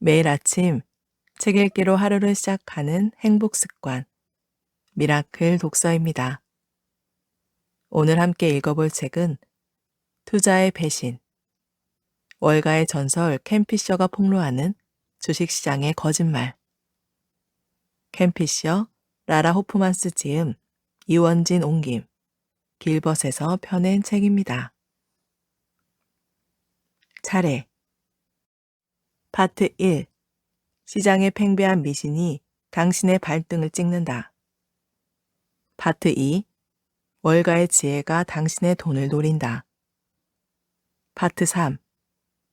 매일 아침 책 읽기로 하루를 시작하는 행복 습관, 미라클 독서입니다. 오늘 함께 읽어볼 책은 투자의 배신, 월가의 전설 캔피셔가 폭로하는 주식시장의 거짓말. 캔피셔, 라라 호프만스 지음, 이원진 옮김, 길벗에서 펴낸 책입니다. 차례 파트 1. 시장의 팽배한 미신이 당신의 발등을 찍는다. 파트 2. 월가의 지혜가 당신의 돈을 노린다. 파트 3.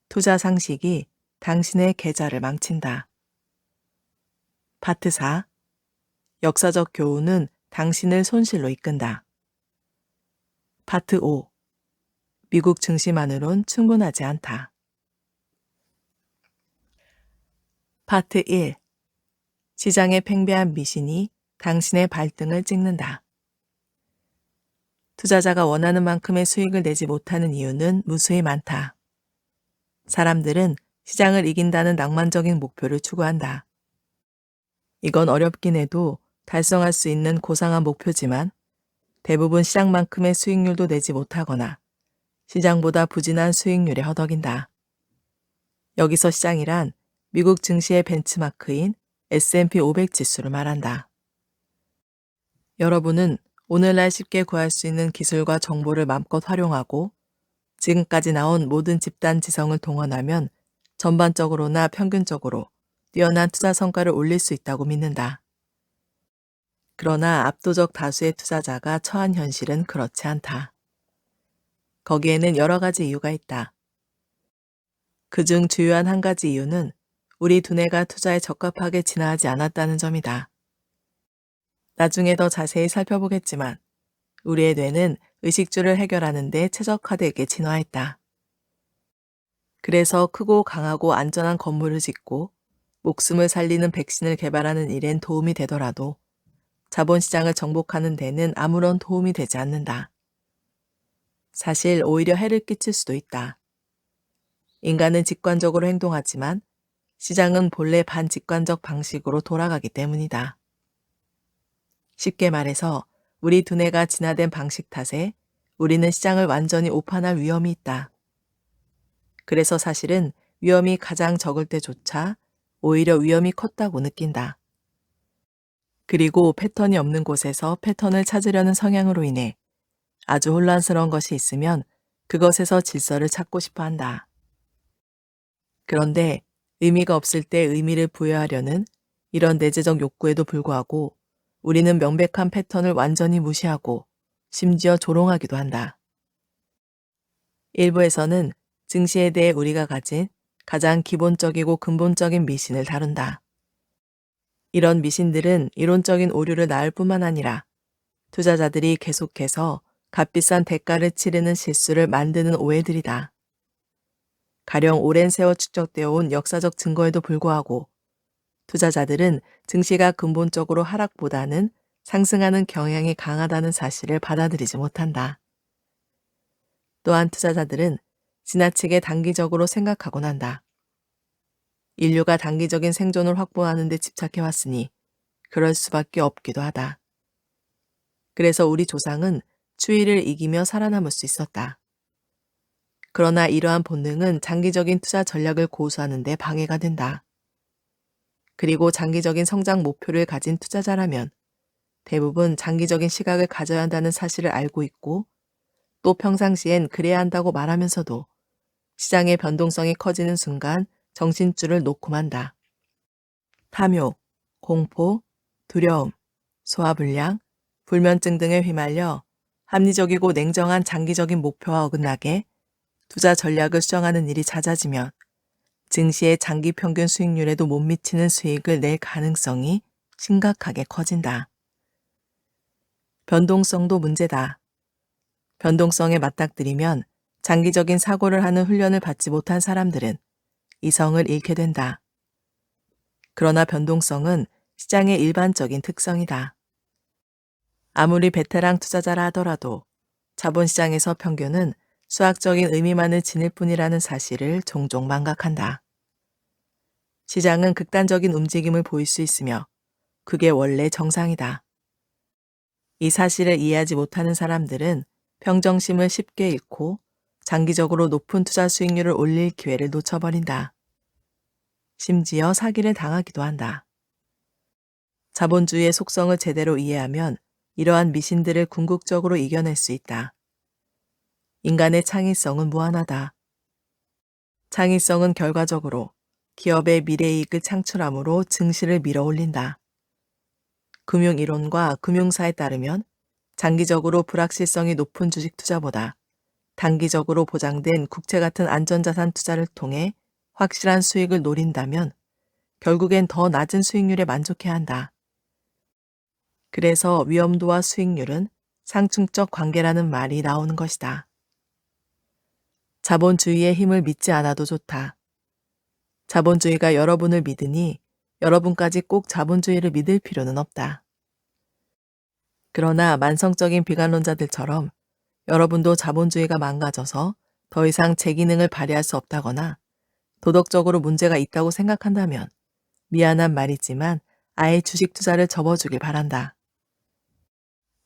투자 상식이 당신의 계좌를 망친다. 파트 4. 역사적 교훈은 당신을 손실로 이끈다. 파트 5. 미국 증시만으론 충분하지 않다. 파트 1. 시장의 팽배한 미신이 당신의 발등을 찍는다. 투자자가 원하는 만큼의 수익을 내지 못하는 이유는 무수히 많다. 사람들은 시장을 이긴다는 낭만적인 목표를 추구한다. 이건 어렵긴 해도 달성할 수 있는 고상한 목표지만 대부분 시장만큼의 수익률도 내지 못하거나 시장보다 부진한 수익률에 허덕인다. 여기서 시장이란 미국 증시의 벤치마크인 S&P 500 지수를 말한다. 여러분은 오늘날 쉽게 구할 수 있는 기술과 정보를 맘껏 활용하고 지금까지 나온 모든 집단 지성을 동원하면 전반적으로나 평균적으로 뛰어난 투자 성과를 올릴 수 있다고 믿는다. 그러나 압도적 다수의 투자자가 처한 현실은 그렇지 않다. 거기에는 여러 가지 이유가 있다. 그중 주요한 한 가지 이유는 우리 두뇌가 투자에 적합하게 진화하지 않았다는 점이다. 나중에 더 자세히 살펴보겠지만 우리의 뇌는 의식주를 해결하는 데 최적화되게 진화했다. 그래서 크고 강하고 안전한 건물을 짓고 목숨을 살리는 백신을 개발하는 일엔 도움이 되더라도 자본시장을 정복하는 데는 아무런 도움이 되지 않는다. 사실 오히려 해를 끼칠 수도 있다. 인간은 직관적으로 행동하지만 시장은 본래 반직관적 방식으로 돌아가기 때문이다. 쉽게 말해서 우리 두뇌가 진화된 방식 탓에 우리는 시장을 완전히 오판할 위험이 있다. 그래서 사실은 위험이 가장 적을 때조차 오히려 위험이 컸다고 느낀다. 그리고 패턴이 없는 곳에서 패턴을 찾으려는 성향으로 인해 아주 혼란스러운 것이 있으면 그것에서 질서를 찾고 싶어 한다. 그런데 의미가 없을 때 의미를 부여하려는 이런 내재적 욕구에도 불구하고 우리는 명백한 패턴을 완전히 무시하고 심지어 조롱하기도 한다. 일부에서는 증시에 대해 우리가 가진 가장 기본적이고 근본적인 미신을 다룬다. 이런 미신들은 이론적인 오류를 낳을 뿐만 아니라 투자자들이 계속해서 값비싼 대가를 치르는 실수를 만드는 오해들이다. 가령 오랜 세월 축적되어 온 역사적 증거에도 불구하고 투자자들은 증시가 근본적으로 하락보다는 상승하는 경향이 강하다는 사실을 받아들이지 못한다. 또한 투자자들은 지나치게 단기적으로 생각하곤 한다. 인류가 단기적인 생존을 확보하는 데 집착해왔으니 그럴 수밖에 없기도 하다. 그래서 우리 조상은 추위를 이기며 살아남을 수 있었다. 그러나 이러한 본능은 장기적인 투자 전략을 고수하는 데 방해가 된다. 그리고 장기적인 성장 목표를 가진 투자자라면 대부분 장기적인 시각을 가져야 한다는 사실을 알고 있고 또 평상시엔 그래야 한다고 말하면서도 시장의 변동성이 커지는 순간 정신줄을 놓고 만다. 탐욕, 공포, 두려움, 소화불량, 불면증 등에 휘말려 합리적이고 냉정한 장기적인 목표와 어긋나게 투자 전략을 수정하는 일이 잦아지면 증시의 장기 평균 수익률에도 못 미치는 수익을 낼 가능성이 심각하게 커진다. 변동성도 문제다. 변동성에 맞닥뜨리면 장기적인 사고를 하는 훈련을 받지 못한 사람들은 이성을 잃게 된다. 그러나 변동성은 시장의 일반적인 특성이다. 아무리 베테랑 투자자라 하더라도 자본시장에서 평균은 수학적인 의미만을 지닐 뿐이라는 사실을 종종 망각한다. 시장은 극단적인 움직임을 보일 수 있으며 그게 원래 정상이다. 이 사실을 이해하지 못하는 사람들은 평정심을 쉽게 잃고 장기적으로 높은 투자 수익률을 올릴 기회를 놓쳐버린다. 심지어 사기를 당하기도 한다. 자본주의의 속성을 제대로 이해하면 이러한 미신들을 궁극적으로 이겨낼 수 있다. 인간의 창의성은 무한하다. 창의성은 결과적으로 기업의 미래이익을 창출함으로 증시를 밀어올린다. 금융이론과 금융사에 따르면 장기적으로 불확실성이 높은 주식 투자보다 단기적으로 보장된 국채 같은 안전자산 투자를 통해 확실한 수익을 노린다면 결국엔 더 낮은 수익률에 만족해야 한다. 그래서 위험도와 수익률은 상충적 관계라는 말이 나오는 것이다. 자본주의의 힘을 믿지 않아도 좋다. 자본주의가 여러분을 믿으니 여러분까지 꼭 자본주의를 믿을 필요는 없다. 그러나 만성적인 비관론자들처럼 여러분도 자본주의가 망가져서 더 이상 제 기능을 발휘할 수 없다거나 도덕적으로 문제가 있다고 생각한다면 미안한 말이지만 아예 주식 투자를 접어주길 바란다.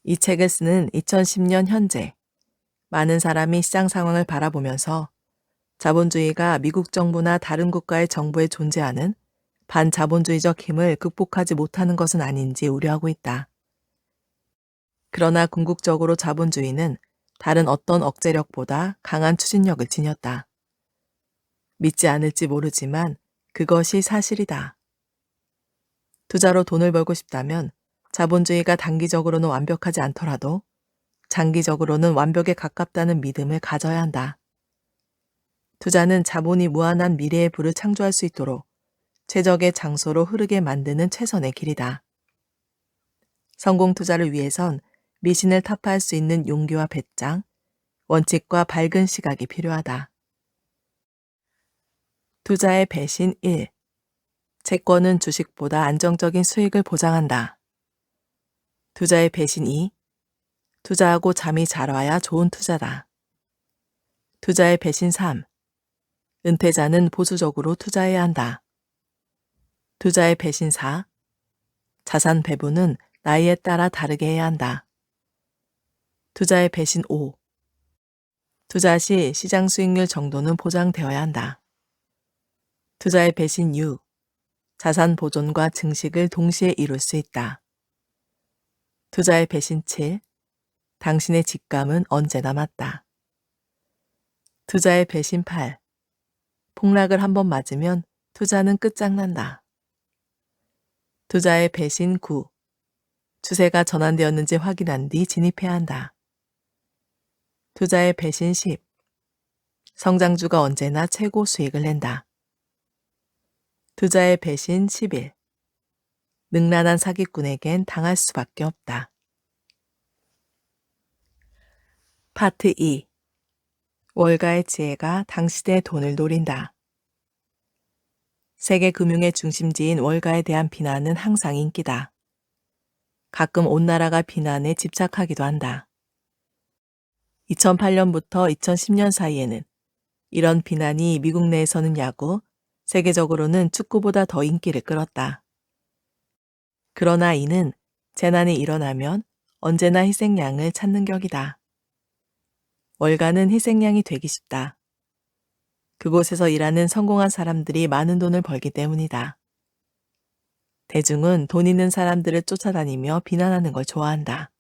이 책을 쓰는 2010년 현재 많은 사람이 시장 상황을 바라보면서 자본주의가 미국 정부나 다른 국가의 정부에 존재하는 반자본주의적 힘을 극복하지 못하는 것은 아닌지 우려하고 있다. 그러나 궁극적으로 자본주의는 다른 어떤 억제력보다 강한 추진력을 지녔다. 믿지 않을지 모르지만 그것이 사실이다. 투자로 돈을 벌고 싶다면 자본주의가 단기적으로는 완벽하지 않더라도 장기적으로는 완벽에 가깝다는 믿음을 가져야 한다. 투자는 자본이 무한한 미래의 부를 창조할 수 있도록 최적의 장소로 흐르게 만드는 최선의 길이다. 성공 투자를 위해선 미신을 타파할 수 있는 용기와 배짱, 원칙과 밝은 시각이 필요하다. 투자의 배신 1. 채권은 주식보다 안정적인 수익을 보장한다. 투자의 배신 2. 투자하고 잠이 잘 와야 좋은 투자다. 투자의 배신 3. 은퇴자는 보수적으로 투자해야 한다. 투자의 배신 4. 자산 배분은 나이에 따라 다르게 해야 한다. 투자의 배신 5. 투자 시 시장 수익률 정도는 보장되어야 한다. 투자의 배신 6. 자산 보존과 증식을 동시에 이룰 수 있다. 투자의 배신 7. 당신의 직감은 언제나 맞다. 투자의 배신 8. 폭락을 한번 맞으면 투자는 끝장난다. 투자의 배신 9. 추세가 전환되었는지 확인한 뒤 진입해야 한다. 투자의 배신 10. 성장주가 언제나 최고 수익을 낸다. 투자의 배신 11. 능란한 사기꾼에겐 당할 수밖에 없다. 파트 2. 월가의 지혜가 당신의 돈을 노린다. 세계 금융의 중심지인 월가에 대한 비난은 항상 인기다. 가끔 온 나라가 비난에 집착하기도 한다. 2008년부터 2010년 사이에는 이런 비난이 미국 내에서는 야구, 세계적으로는 축구보다 더 인기를 끌었다. 그러나 이는 재난이 일어나면 언제나 희생양을 찾는 격이다. 월가는 희생양이 되기 쉽다. 그곳에서 일하는 성공한 사람들이 많은 돈을 벌기 때문이다. 대중은 돈 있는 사람들을 쫓아다니며 비난하는 걸 좋아한다.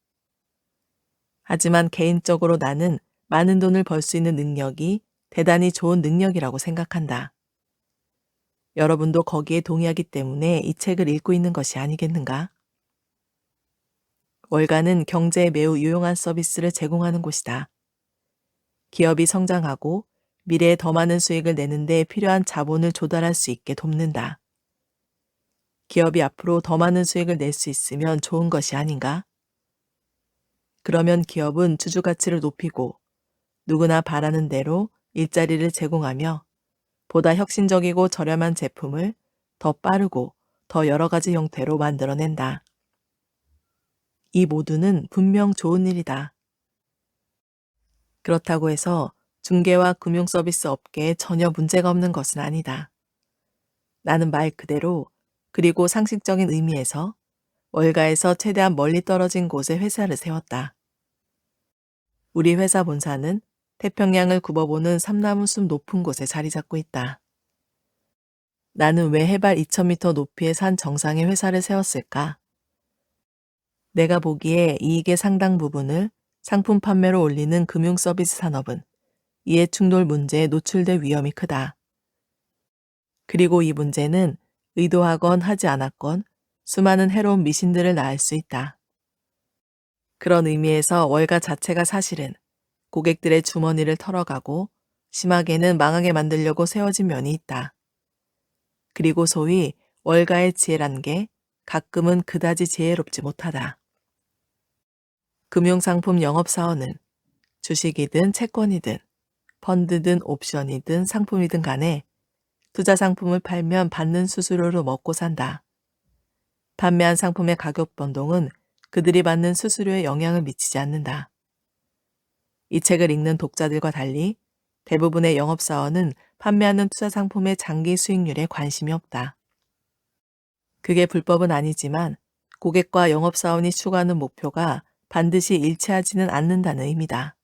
하지만 개인적으로 나는 많은 돈을 벌 수 있는 능력이 대단히 좋은 능력이라고 생각한다. 여러분도 거기에 동의하기 때문에 이 책을 읽고 있는 것이 아니겠는가? 월가는 경제에 매우 유용한 서비스를 제공하는 곳이다. 기업이 성장하고 미래에 더 많은 수익을 내는 데 필요한 자본을 조달할 수 있게 돕는다. 기업이 앞으로 더 많은 수익을 낼 수 있으면 좋은 것이 아닌가? 그러면 기업은 주주 가치를 높이고 누구나 바라는 대로 일자리를 제공하며 보다 혁신적이고 저렴한 제품을 더 빠르고 더 여러 가지 형태로 만들어낸다. 이 모두는 분명 좋은 일이다. 그렇다고 해서 중개와 금융 서비스 업계에 전혀 문제가 없는 것은 아니다. 나는 말 그대로 그리고 상식적인 의미에서 월가에서 최대한 멀리 떨어진 곳에 회사를 세웠다. 우리 회사 본사는 태평양을 굽어보는 삼나무숲 높은 곳에 자리 잡고 있다. 나는 왜 해발 2000m 높이의 산 정상에 회사를 세웠을까? 내가 보기에 이익의 상당 부분을 상품 판매로 올리는 금융 서비스 산업은 이해 충돌 문제에 노출될 위험이 크다. 그리고 이 문제는 의도하건 하지 않았건 수많은 해로운 미신들을 낳을 수 있다. 그런 의미에서 월가 자체가 사실은 고객들의 주머니를 털어가고 심하게는 망하게 만들려고 세워진 면이 있다. 그리고 소위 월가의 지혜란 게 가끔은 그다지 지혜롭지 못하다. 금융상품 영업사원은 주식이든 채권이든 펀드든 옵션이든 상품이든 간에 투자 상품을 팔면 받는 수수료로 먹고 산다. 판매한 상품의 가격 변동은 그들이 받는 수수료에 영향을 미치지 않는다. 이 책을 읽는 독자들과 달리 대부분의 영업사원은 판매하는 투자 상품의 장기 수익률에 관심이 없다. 그게 불법은 아니지만 고객과 영업사원이 추구하는 목표가 반드시 일치하지는 않는다는 의미다.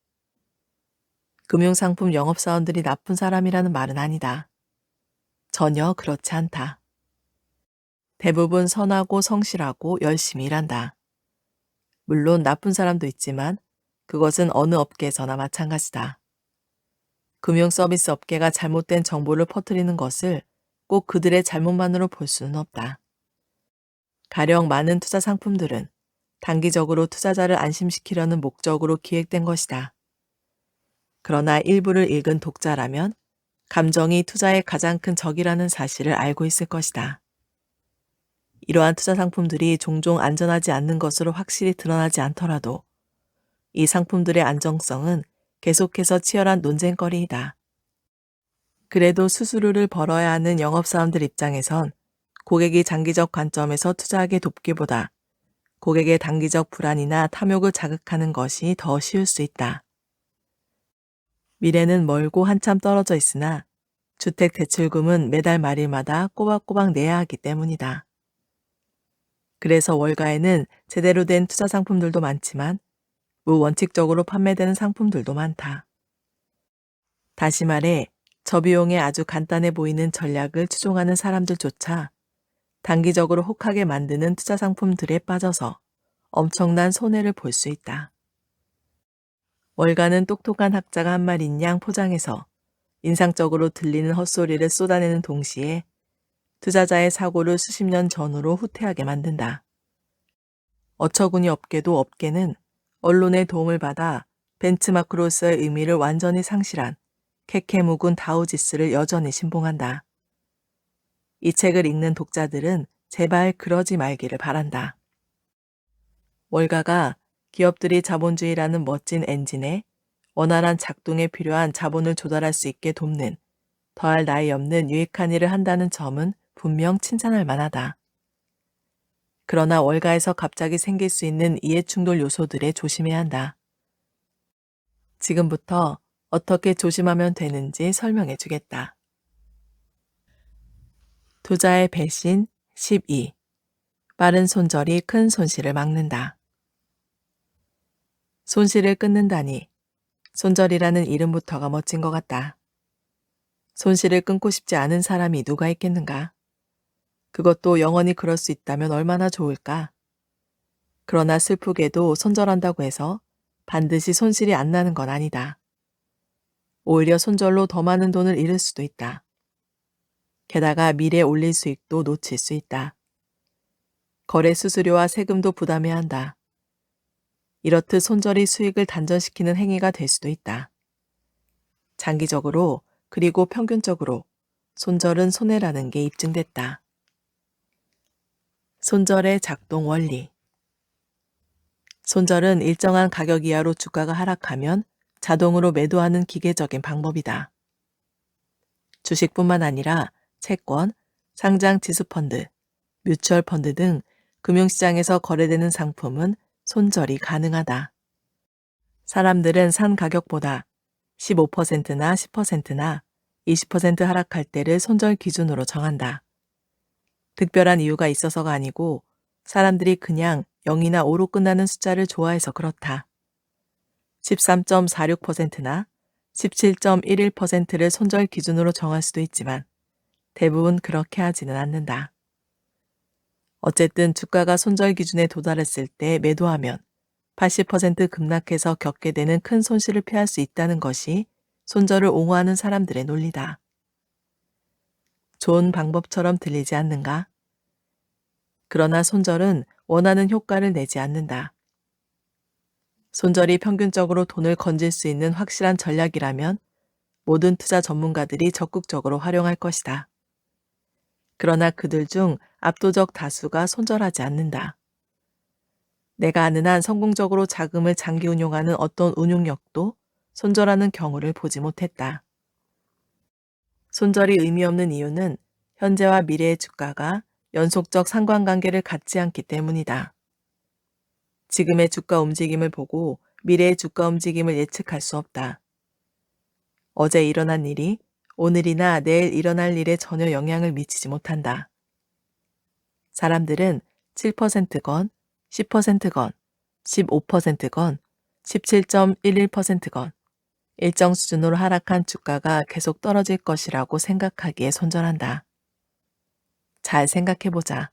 금융상품 영업사원들이 나쁜 사람이라는 말은 아니다. 전혀 그렇지 않다. 대부분 선하고 성실하고 열심히 일한다. 물론 나쁜 사람도 있지만 그것은 어느 업계에서나 마찬가지다. 금융 서비스 업계가 잘못된 정보를 퍼뜨리는 것을 꼭 그들의 잘못만으로 볼 수는 없다. 가령 많은 투자 상품들은 단기적으로 투자자를 안심시키려는 목적으로 기획된 것이다. 그러나 일부를 읽은 독자라면 감정이 투자의 가장 큰 적이라는 사실을 알고 있을 것이다. 이러한 투자 상품들이 종종 안전하지 않는 것으로 확실히 드러나지 않더라도 이 상품들의 안정성은 계속해서 치열한 논쟁거리이다. 그래도 수수료를 벌어야 하는 영업사원들 입장에선 고객이 장기적 관점에서 투자하게 돕기보다 고객의 단기적 불안이나 탐욕을 자극하는 것이 더 쉬울 수 있다. 미래는 멀고 한참 떨어져 있으나 주택 대출금은 매달 말일마다 꼬박꼬박 내야 하기 때문이다. 그래서 월가에는 제대로 된 투자 상품들도 많지만 무원칙적으로 판매되는 상품들도 많다. 다시 말해 저비용에 아주 간단해 보이는 전략을 추종하는 사람들조차 단기적으로 혹하게 만드는 투자 상품들에 빠져서 엄청난 손해를 볼 수 있다. 월가는 똑똑한 학자가 한 말인 양 포장해서 인상적으로 들리는 헛소리를 쏟아내는 동시에 투자자의 사고를 수십 년 전으로 후퇴하게 만든다. 어처구니 없게도 업계는 언론의 도움을 받아 벤츠마크로서의 의미를 완전히 상실한 캐캐묵은 다우지수를 여전히 신봉한다. 이 책을 읽는 독자들은 제발 그러지 말기를 바란다. 월가가 기업들이 자본주의라는 멋진 엔진에 원활한 작동에 필요한 자본을 조달할 수 있게 돕는 더할 나위 없는 유익한 일을 한다는 점은 분명 칭찬할 만하다. 그러나 월가에서 갑자기 생길 수 있는 이해충돌 요소들에 조심해야 한다. 지금부터 어떻게 조심하면 되는지 설명해 주겠다. 투자의 배신 12. 빠른 손절이 큰 손실을 막는다. 손실을 끊는다니 손절이라는 이름부터가 멋진 것 같다. 손실을 끊고 싶지 않은 사람이 누가 있겠는가? 그것도 영원히 그럴 수 있다면 얼마나 좋을까? 그러나 슬프게도 손절한다고 해서 반드시 손실이 안 나는 건 아니다. 오히려 손절로 더 많은 돈을 잃을 수도 있다. 게다가 미래에 올릴 수익도 놓칠 수 있다. 거래 수수료와 세금도 부담해야 한다. 이렇듯 손절이 수익을 단전시키는 행위가 될 수도 있다. 장기적으로 그리고 평균적으로 손절은 손해라는 게 입증됐다. 손절의 작동 원리. 손절은 일정한 가격 이하로 주가가 하락하면 자동으로 매도하는 기계적인 방법이다. 주식뿐만 아니라 채권, 상장 지수펀드, 뮤추얼 펀드 등 금융시장에서 거래되는 상품은 손절이 가능하다. 사람들은 산 가격보다 15%나 10%나 20% 하락할 때를 손절 기준으로 정한다. 특별한 이유가 있어서가 아니고 사람들이 그냥 0이나 5로 끝나는 숫자를 좋아해서 그렇다. 13.46%나 17.11%를 손절 기준으로 정할 수도 있지만 대부분 그렇게 하지는 않는다. 어쨌든 주가가 손절 기준에 도달했을 때 매도하면 80% 급락해서 겪게 되는 큰 손실을 피할 수 있다는 것이 손절을 옹호하는 사람들의 논리다. 좋은 방법처럼 들리지 않는가? 그러나 손절은 원하는 효과를 내지 않는다. 손절이 평균적으로 돈을 건질 수 있는 확실한 전략이라면 모든 투자 전문가들이 적극적으로 활용할 것이다. 그러나 그들 중 압도적 다수가 손절하지 않는다. 내가 아는 한 성공적으로 자금을 장기 운용하는 어떤 운용력도 손절하는 경우를 보지 못했다. 손절이 의미 없는 이유는 현재와 미래의 주가가 연속적 상관관계를 갖지 않기 때문이다. 지금의 주가 움직임을 보고 미래의 주가 움직임을 예측할 수 없다. 어제 일어난 일이 오늘이나 내일 일어날 일에 전혀 영향을 미치지 못한다. 사람들은 7%건, 10%건, 15%건, 17.11%건, 일정 수준으로 하락한 주가가 계속 떨어질 것이라고 생각하기에 손절한다. 잘 생각해보자.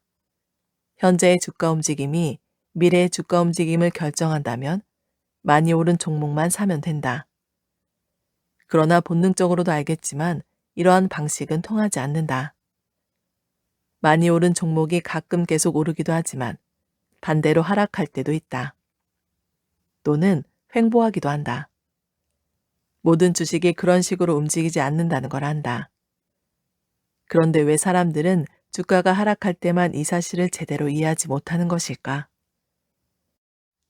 현재의 주가 움직임이 미래의 주가 움직임을 결정한다면 많이 오른 종목만 사면 된다. 그러나 본능적으로도 알겠지만 이러한 방식은 통하지 않는다. 많이 오른 종목이 가끔 계속 오르기도 하지만 반대로 하락할 때도 있다. 또는 횡보하기도 한다. 모든 주식이 그런 식으로 움직이지 않는다는 걸 안다. 그런데 왜 사람들은 주가가 하락할 때만 이 사실을 제대로 이해하지 못하는 것일까?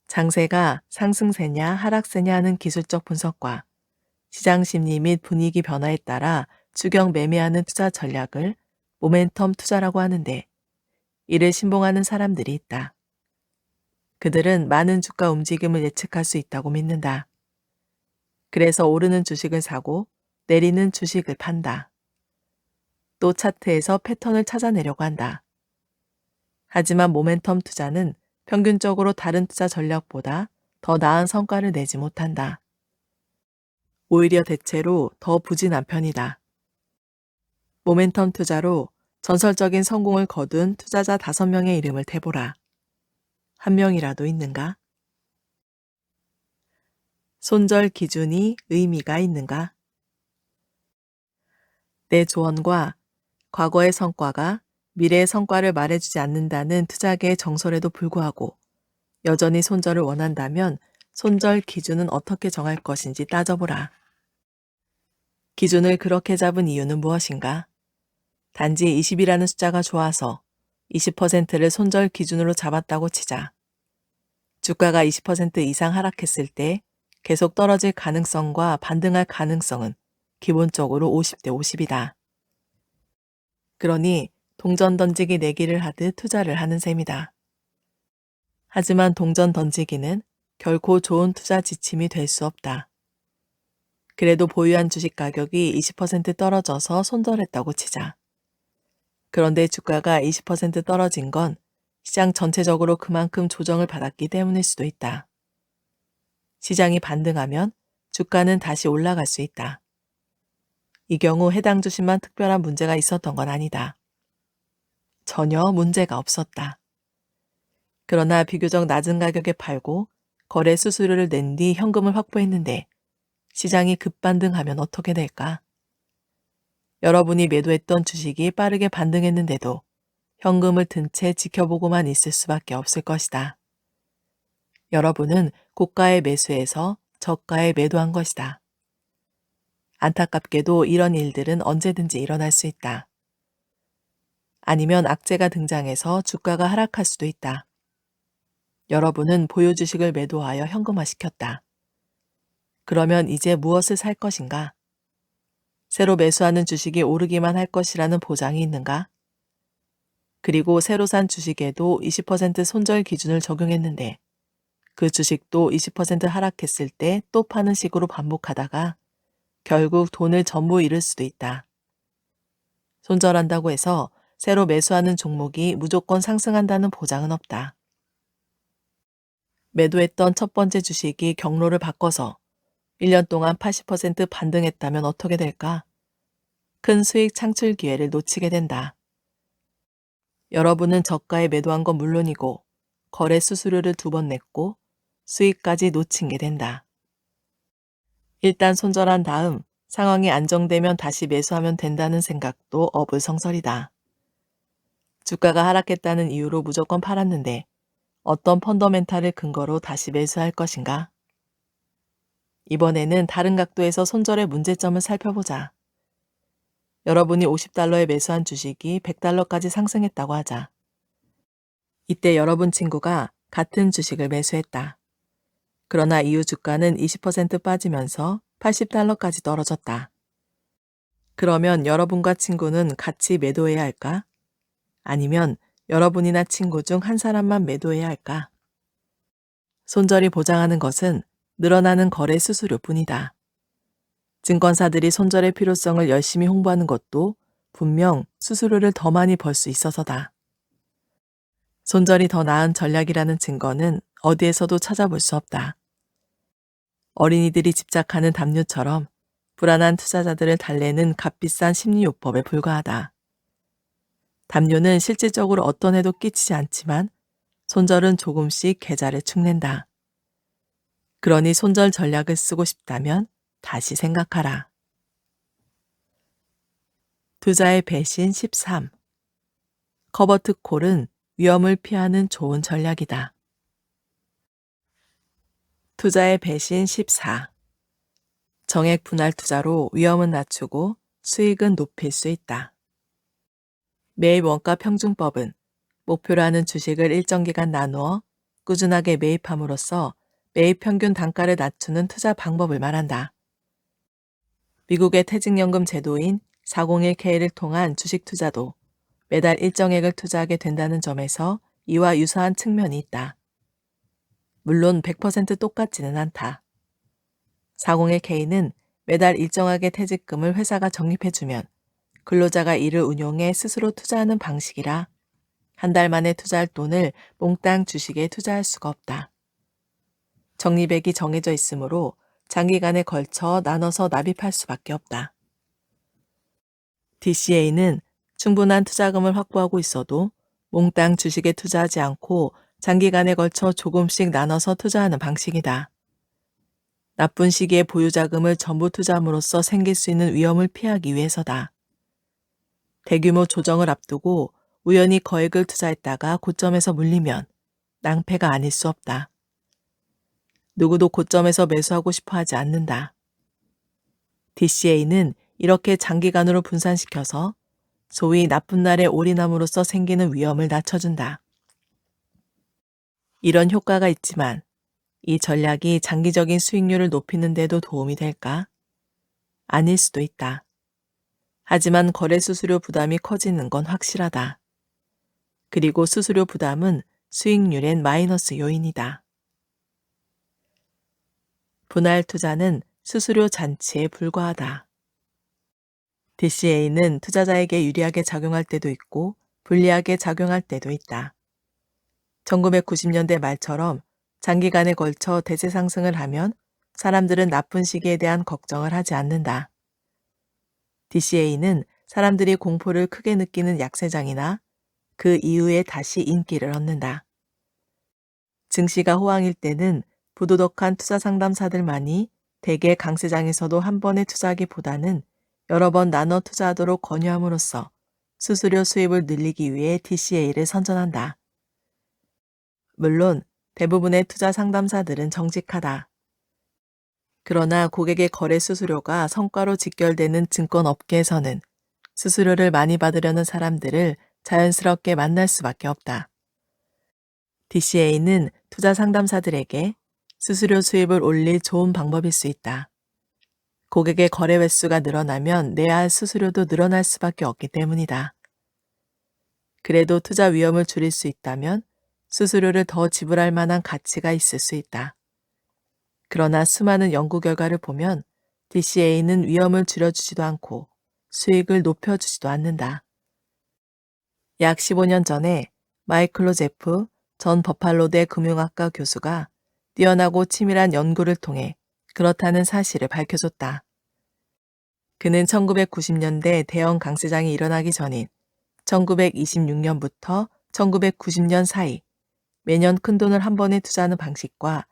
장세가 상승세냐 하락세냐 하는 기술적 분석과 시장 심리 및 분위기 변화에 따라 추격 매매하는 투자 전략을 모멘텀 투자라고 하는데 이를 신봉하는 사람들이 있다. 그들은 많은 주가 움직임을 예측할 수 있다고 믿는다. 그래서 오르는 주식을 사고 내리는 주식을 판다. 또 차트에서 패턴을 찾아내려고 한다. 하지만 모멘텀 투자는 평균적으로 다른 투자 전략보다 더 나은 성과를 내지 못한다. 오히려 대체로 더 부진한 편이다. 모멘텀 투자로 전설적인 성공을 거둔 투자자 5명의 이름을 대보라. 한 명이라도 있는가? 손절 기준이 의미가 있는가? 내 조언과 과거의 성과가 미래의 성과를 말해주지 않는다는 투자계의 정설에도 불구하고 여전히 손절을 원한다면 손절 기준은 어떻게 정할 것인지 따져보라. 기준을 그렇게 잡은 이유는 무엇인가? 단지 20이라는 숫자가 좋아서 20%를 손절 기준으로 잡았다고 치자. 주가가 20% 이상 하락했을 때 계속 떨어질 가능성과 반등할 가능성은 기본적으로 50대 50이다. 그러니 동전 던지기 내기를 하듯 투자를 하는 셈이다. 하지만 동전 던지기는 결코 좋은 투자 지침이 될 수 없다. 그래도 보유한 주식 가격이 20% 떨어져서 손절했다고 치자. 그런데 주가가 20% 떨어진 건 시장 전체적으로 그만큼 조정을 받았기 때문일 수도 있다. 시장이 반등하면 주가는 다시 올라갈 수 있다. 이 경우 해당 주식만 특별한 문제가 있었던 건 아니다. 전혀 문제가 없었다. 그러나 비교적 낮은 가격에 팔고 거래 수수료를 낸 뒤 현금을 확보했는데 시장이 급반등하면 어떻게 될까? 여러분이 매도했던 주식이 빠르게 반등했는데도 현금을 든 채 지켜보고만 있을 수밖에 없을 것이다. 여러분은 고가에 매수해서 저가에 매도한 것이다. 안타깝게도 이런 일들은 언제든지 일어날 수 있다. 아니면 악재가 등장해서 주가가 하락할 수도 있다. 여러분은 보유 주식을 매도하여 현금화시켰다. 그러면 이제 무엇을 살 것인가? 새로 매수하는 주식이 오르기만 할 것이라는 보장이 있는가? 그리고 새로 산 주식에도 20% 손절 기준을 적용했는데 그 주식도 20% 하락했을 때 또 파는 식으로 반복하다가 결국 돈을 전부 잃을 수도 있다. 손절한다고 해서 새로 매수하는 종목이 무조건 상승한다는 보장은 없다. 매도했던 첫 번째 주식이 경로를 바꿔서 1년 동안 80% 반등했다면 어떻게 될까? 큰 수익 창출 기회를 놓치게 된다. 여러분은 저가에 매도한 건 물론이고 거래 수수료를 2번 냈고 수익까지 놓친 게 된다. 일단 손절한 다음 상황이 안정되면 다시 매수하면 된다는 생각도 어불성설이다. 주가가 하락했다는 이유로 무조건 팔았는데 어떤 펀더멘탈을 근거로 다시 매수할 것인가? 이번에는 다른 각도에서 손절의 문제점을 살펴보자. 여러분이 $50에 매수한 주식이 $100까지 상승했다고 하자. 이때 여러분 친구가 같은 주식을 매수했다. 그러나 이후 주가는 20% 빠지면서 $80까지 떨어졌다. 그러면 여러분과 친구는 같이 매도해야 할까? 아니면 여러분이나 친구 중 한 사람만 매도해야 할까? 손절이 보장하는 것은 늘어나는 거래 수수료뿐이다. 증권사들이 손절의 필요성을 열심히 홍보하는 것도 분명 수수료를 더 많이 벌 수 있어서다. 손절이 더 나은 전략이라는 증거는 어디에서도 찾아볼 수 없다. 어린이들이 집착하는 담요처럼 불안한 투자자들을 달래는 값비싼 심리요법에 불과하다. 담요는 실질적으로 어떤 해도 끼치지 않지만 손절은 조금씩 계좌를 축낸다. 그러니 손절 전략을 쓰고 싶다면 다시 생각하라. 투자의 배신 13. 커버트 콜은 위험을 피하는 좋은 전략이다. 투자의 배신 14. 정액 분할 투자로 위험은 낮추고 수익은 높일 수 있다. 매입 원가 평준법은 목표로 하는 주식을 일정 기간 나누어 꾸준하게 매입함으로써 매입 평균 단가를 낮추는 투자 방법을 말한다. 미국의 퇴직연금 제도인 401k를 통한 주식 투자도 매달 일정액을 투자하게 된다는 점에서 이와 유사한 측면이 있다. 물론 100% 똑같지는 않다. 401k는 매달 일정하게 퇴직금을 회사가 적립해주면 근로자가 이를 운용해 스스로 투자하는 방식이라 한 달 만에 투자할 돈을 몽땅 주식에 투자할 수가 없다. 적립액이 정해져 있으므로 장기간에 걸쳐 나눠서 납입할 수밖에 없다. DCA는 충분한 투자금을 확보하고 있어도 몽땅 주식에 투자하지 않고 장기간에 걸쳐 조금씩 나눠서 투자하는 방식이다. 나쁜 시기에 보유자금을 전부 투자함으로써 생길 수 있는 위험을 피하기 위해서다. 대규모 조정을 앞두고 우연히 거액을 투자했다가 고점에서 물리면 낭패가 아닐 수 없다. 누구도 고점에서 매수하고 싶어 하지 않는다. DCA는 이렇게 장기간으로 분산시켜서 소위 나쁜 날에 올인함으로써 생기는 위험을 낮춰준다. 이런 효과가 있지만 이 전략이 장기적인 수익률을 높이는 데도 도움이 될까? 아닐 수도 있다. 하지만 거래 수수료 부담이 커지는 건 확실하다. 그리고 수수료 부담은 수익률엔 마이너스 요인이다. 분할 투자는 수수료 잔치에 불과하다. DCA는 투자자에게 유리하게 작용할 때도 있고 불리하게 작용할 때도 있다. 1990년대 말처럼 장기간에 걸쳐 대세 상승을 하면 사람들은 나쁜 시기에 대한 걱정을 하지 않는다. DCA는 사람들이 공포를 크게 느끼는 약세장이나 그 이후에 다시 인기를 얻는다. 증시가 호황일 때는 부도덕한 투자 상담사들만이 대개 강세장에서도 한 번에 투자하기보다는 여러 번 나눠 투자하도록 권유함으로써 수수료 수입을 늘리기 위해 DCA를 선전한다. 물론 대부분의 투자 상담사들은 정직하다. 그러나 고객의 거래 수수료가 성과로 직결되는 증권업계에서는 수수료를 많이 받으려는 사람들을 자연스럽게 만날 수밖에 없다. DCA는 투자 상담사들에게 수수료 수입을 올릴 좋은 방법일 수 있다. 고객의 거래 횟수가 늘어나면 내야 할 수수료도 늘어날 수밖에 없기 때문이다. 그래도 투자 위험을 줄일 수 있다면 수수료를 더 지불할 만한 가치가 있을 수 있다. 그러나 수많은 연구 결과를 보면 DCA는 위험을 줄여주지도 않고 수익을 높여주지도 않는다. 약 15년 전에 마이클로 제프 전 버팔로대 금융학과 교수가 뛰어나고 치밀한 연구를 통해 그렇다는 사실을 밝혀줬다. 그는 1990년대 대형 강세장이 일어나기 전인 1926년부터 1990년 사이 매년 큰돈을 한 번에 투자하는 방식과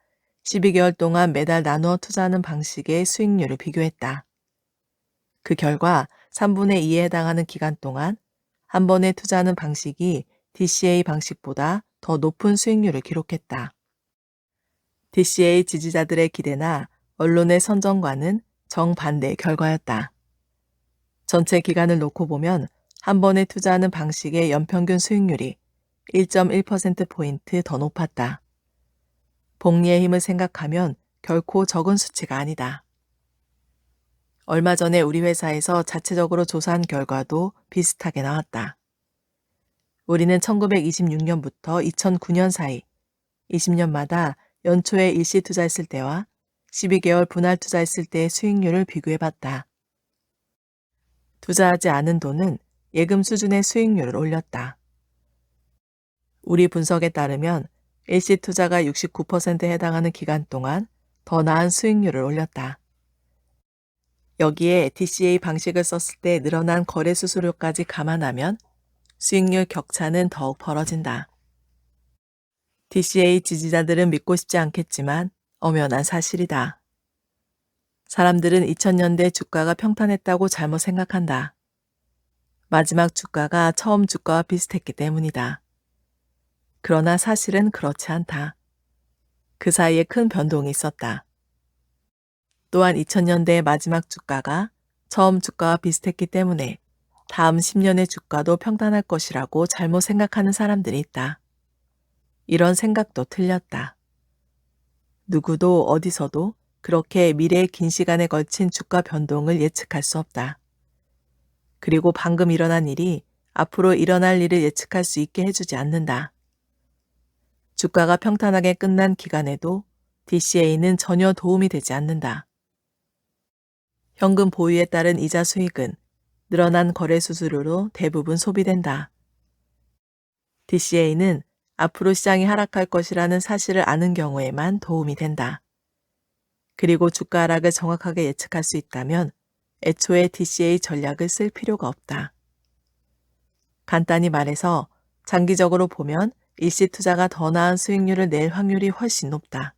12개월 동안 매달 나누어 투자하는 방식의 수익률을 비교했다. 그 결과 3분의 2에 해당하는 기간 동안 한 번에 투자하는 방식이 DCA 방식보다 더 높은 수익률을 기록했다. DCA 지지자들의 기대나 언론의 선정과는 정반대의 결과였다. 전체 기간을 놓고 보면 한 번에 투자하는 방식의 연평균 수익률이 1.1%포인트 더 높았다. 복리의 힘을 생각하면 결코 적은 수치가 아니다. 얼마 전에 우리 회사에서 자체적으로 조사한 결과도 비슷하게 나왔다. 우리는 1926년부터 2009년 사이 20년마다 연초에 일시 투자했을 때와 12개월 분할 투자했을 때의 수익률을 비교해봤다. 투자하지 않은 돈은 예금 수준의 수익률을 올렸다. 우리 분석에 따르면 일시 투자가 69%에 해당하는 기간 동안 더 나은 수익률을 올렸다. 여기에 DCA 방식을 썼을 때 늘어난 거래 수수료까지 감안하면 수익률 격차는 더욱 벌어진다. DCA 지지자들은 믿고 싶지 않겠지만 엄연한 사실이다. 사람들은 2000년대 주가가 평탄했다고 잘못 생각한다. 마지막 주가가 처음 주가와 비슷했기 때문이다. 그러나 사실은 그렇지 않다. 그 사이에 큰 변동이 있었다. 또한 2000년대의 마지막 주가가 처음 주가와 비슷했기 때문에 다음 10년의 주가도 평탄할 것이라고 잘못 생각하는 사람들이 있다. 이런 생각도 틀렸다. 누구도 어디서도 그렇게 미래의 긴 시간에 걸친 주가 변동을 예측할 수 없다. 그리고 방금 일어난 일이 앞으로 일어날 일을 예측할 수 있게 해주지 않는다. 주가가 평탄하게 끝난 기간에도 DCA는 전혀 도움이 되지 않는다. 현금 보유에 따른 이자 수익은 늘어난 거래 수수료로 대부분 소비된다. DCA는 앞으로 시장이 하락할 것이라는 사실을 아는 경우에만 도움이 된다. 그리고 주가 하락을 정확하게 예측할 수 있다면 애초에 DCA 전략을 쓸 필요가 없다. 간단히 말해서 장기적으로 보면 일시 투자가 더 나은 수익률을 낼 확률이 훨씬 높다.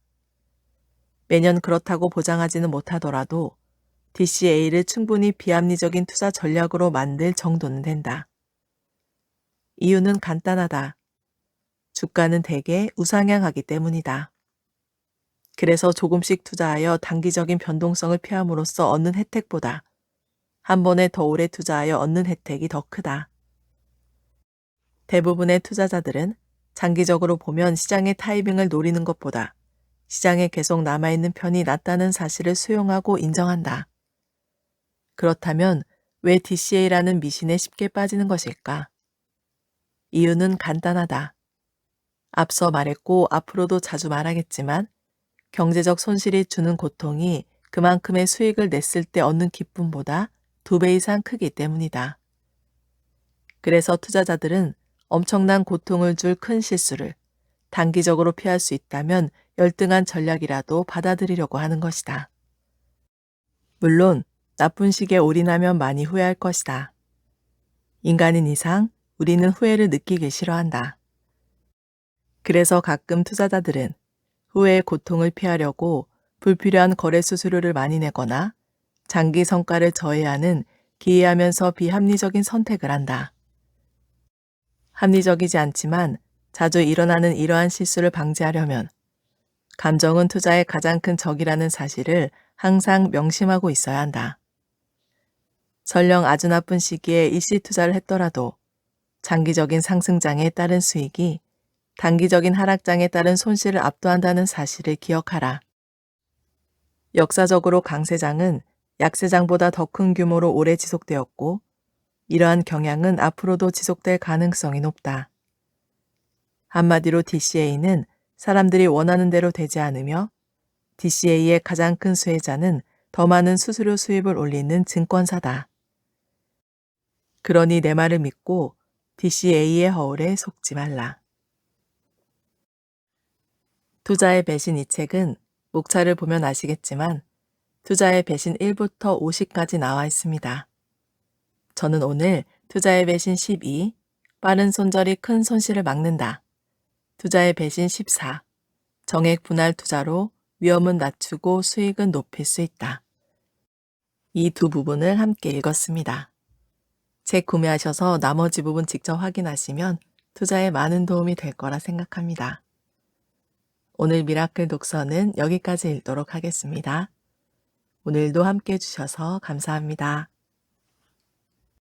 매년 그렇다고 보장하지는 못하더라도 DCA를 충분히 비합리적인 투자 전략으로 만들 정도는 된다. 이유는 간단하다. 주가는 대개 우상향하기 때문이다. 그래서 조금씩 투자하여 단기적인 변동성을 피함으로써 얻는 혜택보다 한 번에 더 오래 투자하여 얻는 혜택이 더 크다. 대부분의 투자자들은 장기적으로 보면 시장의 타이밍을 노리는 것보다 시장에 계속 남아있는 편이 낫다는 사실을 수용하고 인정한다. 그렇다면 왜 DCA라는 미신에 쉽게 빠지는 것일까? 이유는 간단하다. 앞서 말했고 앞으로도 자주 말하겠지만 경제적 손실이 주는 고통이 그만큼의 수익을 냈을 때 얻는 기쁨보다 2배 이상 크기 때문이다. 그래서 투자자들은 엄청난 고통을 줄 큰 실수를 단기적으로 피할 수 있다면 열등한 전략이라도 받아들이려고 하는 것이다. 물론 나쁜 식에 올인하면 많이 후회할 것이다. 인간인 이상 우리는 후회를 느끼기 싫어한다. 그래서 가끔 투자자들은 후회의 고통을 피하려고 불필요한 거래 수수료를 많이 내거나 장기 성과를 저해하는 기이하면서 비합리적인 선택을 한다. 합리적이지 않지만 자주 일어나는 이러한 실수를 방지하려면 감정은 투자의 가장 큰 적이라는 사실을 항상 명심하고 있어야 한다. 설령 아주 나쁜 시기에 일시 투자를 했더라도 장기적인 상승장에 따른 수익이 단기적인 하락장에 따른 손실을 압도한다는 사실을 기억하라. 역사적으로 강세장은 약세장보다 더 큰 규모로 오래 지속되었고 이러한 경향은 앞으로도 지속될 가능성이 높다. 한마디로 DCA는 사람들이 원하는 대로 되지 않으며 DCA의 가장 큰 수혜자는 더 많은 수수료 수입을 올리는 증권사다. 그러니 내 말을 믿고 DCA의 허울에 속지 말라. 투자의 배신 이 책은 목차를 보면 아시겠지만 투자의 배신 1부터 50까지 나와 있습니다. 저는 오늘 투자의 배신 12, 빠른 손절이 큰 손실을 막는다. 투자의 배신 14, 정액 분할 투자로 위험은 낮추고 수익은 높일 수 있다. 이 두 부분을 함께 읽었습니다. 책 구매하셔서 나머지 부분 직접 확인하시면 투자에 많은 도움이 될 거라 생각합니다. 오늘 미라클 독서는 여기까지 읽도록 하겠습니다. 오늘도 함께 해주셔서 감사합니다.